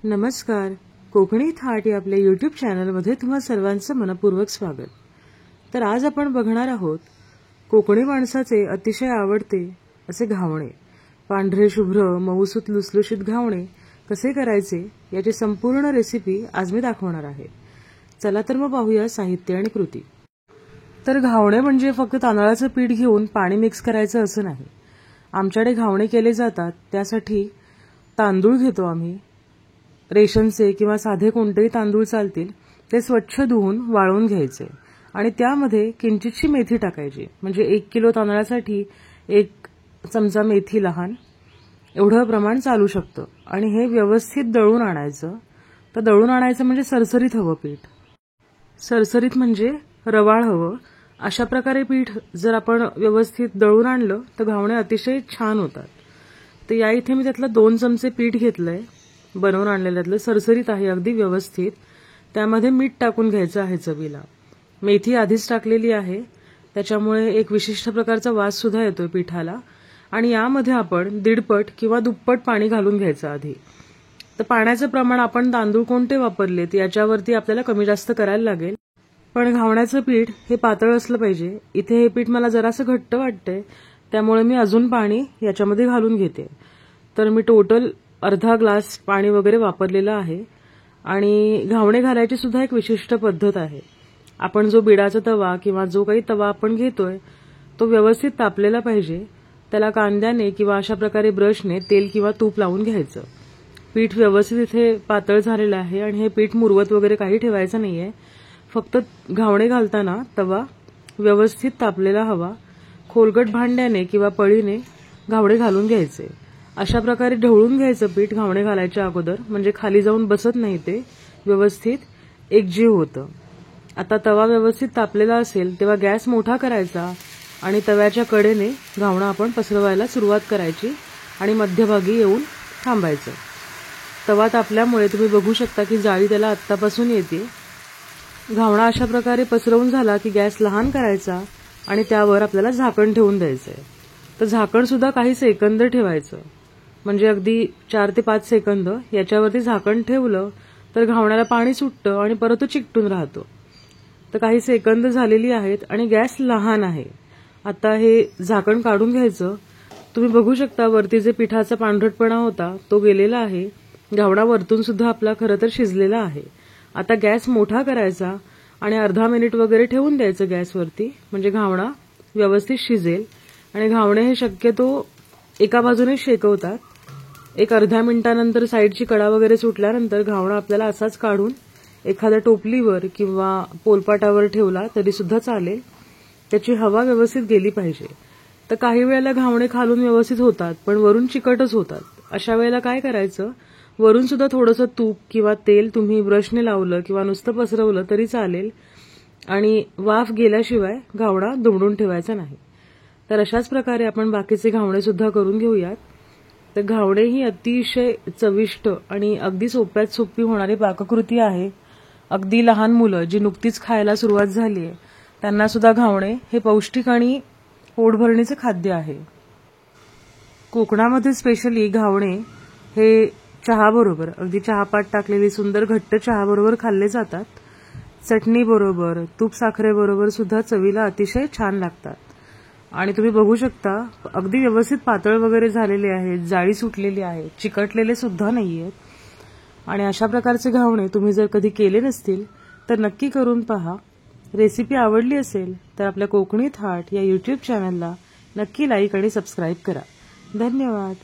नमस्कार. कोकणी थाट या आपल्या यूट्यूब चॅनलमध्ये तुम्हा सर्वांचं मनपूर्वक स्वागत. तर आज आपण बघणार आहोत कोकणी माणसाचे अतिशय आवडते असे घावणे. पांढरे शुभ्र मऊसूत लुसलुशीत घावणे कसे करायचे याची संपूर्ण रेसिपी आज मी दाखवणार आहे. चला तर मग पाहूया साहित्य आणि कृती. तर घावणे म्हणजे फक्त तांदळाचं पीठ घेऊन पाणी मिक्स करायचं असं नाही. आमच्याकडे घावणे केले जातात त्यासाठी तांदूळ घेतो आम्ही. रेशनचे किंवा साधे कोणतेही तांदूळ चालतील. ते स्वच्छ धुवून वाळवून घ्यायचे आणि त्यामध्ये किंचितशी मेथी टाकायची. म्हणजे 1 किलो तांदळासाठी 1 चमचा मेथी लहान एवढं प्रमाण चालू शकतं. आणि हे व्यवस्थित दळून आणायचं. तर दळून आणायचं म्हणजे सरसरीत हवं पीठ. सरसरीत म्हणजे रवाळ हवं. अशा प्रकारे पीठ जर आपण व्यवस्थित दळून आणलं तर घावणे अतिशय छान होतात. तर या इथे मी त्यातलं 2 चमचे पीठ घेतलंय बनवून आणलेल्यातलं. सरसरीत आहे अगदी व्यवस्थित. त्यामध्ये मीठ टाकून घ्यायचं आहे चवीला. मेथी आधीच टाकलेली आहे त्याच्यामुळे एक विशिष्ट प्रकारचा वास सुद्धा येतोय पिठाला. आणि यामध्ये आपण 1.5 पट किंवा दुप्पट पाणी घालून घ्यायचं आधी. तर पाण्याचं प्रमाण आपण तांदूळ कोणते वापरलेत याच्यावरती आपल्याला कमी जास्त करायला लागेल. पण घावण्याचं पीठ हे पातळ असलं पाहिजे. इथे हे पीठ मला जरासं घट्ट वाटतंय त्यामुळे मी अजून पाणी याच्यामध्ये घालून घेते. तर मी टोटल अर्धा ग्लास पाणी वगैरे वापरलेलं आहे. आणि घावणे घालायची सुद्धा एक विशिष्ट पद्धत आहे. आपण जो बिडाचा तवा किंवा जो काही तवा आपण घेतोय तो व्यवस्थित तापलेला पाहिजे. त्याला कांद्याने किंवा अशा प्रकारे ब्रशने तेल किंवा तूप लावून घ्यायचं. पीठ व्यवस्थित इथे पातळ झालेलं आहे आणि हे पीठ मुरवत वगैरे काही ठेवायचं नाहीये. फक्त घावणे घालताना तवा व्यवस्थित तापलेला हवा. खोलगट भांड्याने किंवा पळीने घावणे घालून घ्यायचे. अशा प्रकारे ढवळून घ्यायचं पीठ घावणे घालायच्या अगोदर. म्हणजे खाली जाऊन बसत नाही, ते व्यवस्थित एकजीव होतं. आता तवा व्यवस्थित तापलेला असेल तेव्हा गॅस मोठा करायचा आणि तव्याच्या कडेने घावणं आपण पसरवायला सुरुवात करायची आणि मध्यभागी येऊन थांबायचं. तवा तापल्यामुळे तुम्ही बघू शकता की जाळी त्याला आत्तापासून येते. घावणा अशा प्रकारे पसरवून झाला की गॅस लहान करायचा आणि त्यावर आपल्याला झाकण ठेवून द्यायचंय. तर झाकण सुद्धा काही सेकंद ठेवायचं. म्हणजे अगदी 4 ते 5 सेकंद याच्यावरती झाकण ठेवलं तर घावण्याला पाणी सुटतं आणि परत तो चिकटून राहतो. तर काही सेकंद झालेली आहेत आणि गॅस लहान आहे. आता हे झाकण काढून घ्यायचं. तुम्ही बघू शकता वरती जे पिठाचा पांढरटपणा होता तो गेलेला आहे. घावणा वरतून सुद्धा आपला खरं तर शिजलेला आहे. आता गॅस मोठा करायचा आणि अर्धा मिनिट वगैरे ठेवून द्यायचं गॅसवरती. म्हणजे घावणा व्यवस्थित शिजेल. आणि घावणे हे शक्यतो एका बाजूने शेकवतात. एक अर्ध्या मिनिटानंतर साईडची कडा वगैरे सुटल्यानंतर घावणा आपल्याला असाच काढून एखाद्या टोपलीवर किंवा पोलपाटावर ठेवला तरी सुद्धा चालेल. त्याची हवा व्यवस्थित गेली पाहिजे. तर काही वेळेला घावणे खालून व्यवस्थित होतात पण वरून चिकटच होतात. अशा वेळेला काय करायचं, वरून सुद्धा थोडंसं तूप किंवा तेल तुम्ही ब्रशने लावलं किंवा नुसतं पसरवलं तरी चालेल. आणि वाफ गेल्याशिवाय घावणा दुमडून ठेवायचा नाही. तर अशाच प्रकारे आपण बाकीचे घावणे सुद्धा करून घेऊयात. तर घावणे ही अतिशय चविष्ट आणि अगदी सोप्यात सोपी होणारी पाककृती आहे. अगदी लहान मुलं जी नुकतीच खायला सुरुवात झाली आहे त्यांना सुद्धा घावणे हे पौष्टिक आणि पोटभरणीचे खाद्य आहे. कोकणामध्ये स्पेशली घावणे हे चहाबरोबर, अगदी चहापात टाकलेली सुंदर घट्ट चहाबरोबर खाल्ले जातात. चटणी बरोबर, तूप साखरेबरोबर सुद्धा चवीला अतिशय छान लागतात. आणि तुम्ही बघू शकता अगदी व्यवस्थित पातळ वगैरे झालेले आहेत, जाळी सुटलेली आहे, चिकटलेले सुद्धा नाहीयेत. आणि अशा प्रकारचे घावणे तुम्ही जर कधी केले नसतील तर नक्की करून पहा. रेसिपी आवडली असेल तर आपल्या कोकणी थाट या यूट्यूब चॅनलला नक्की लाईक आणि सबस्क्राईब करा. धन्यवाद.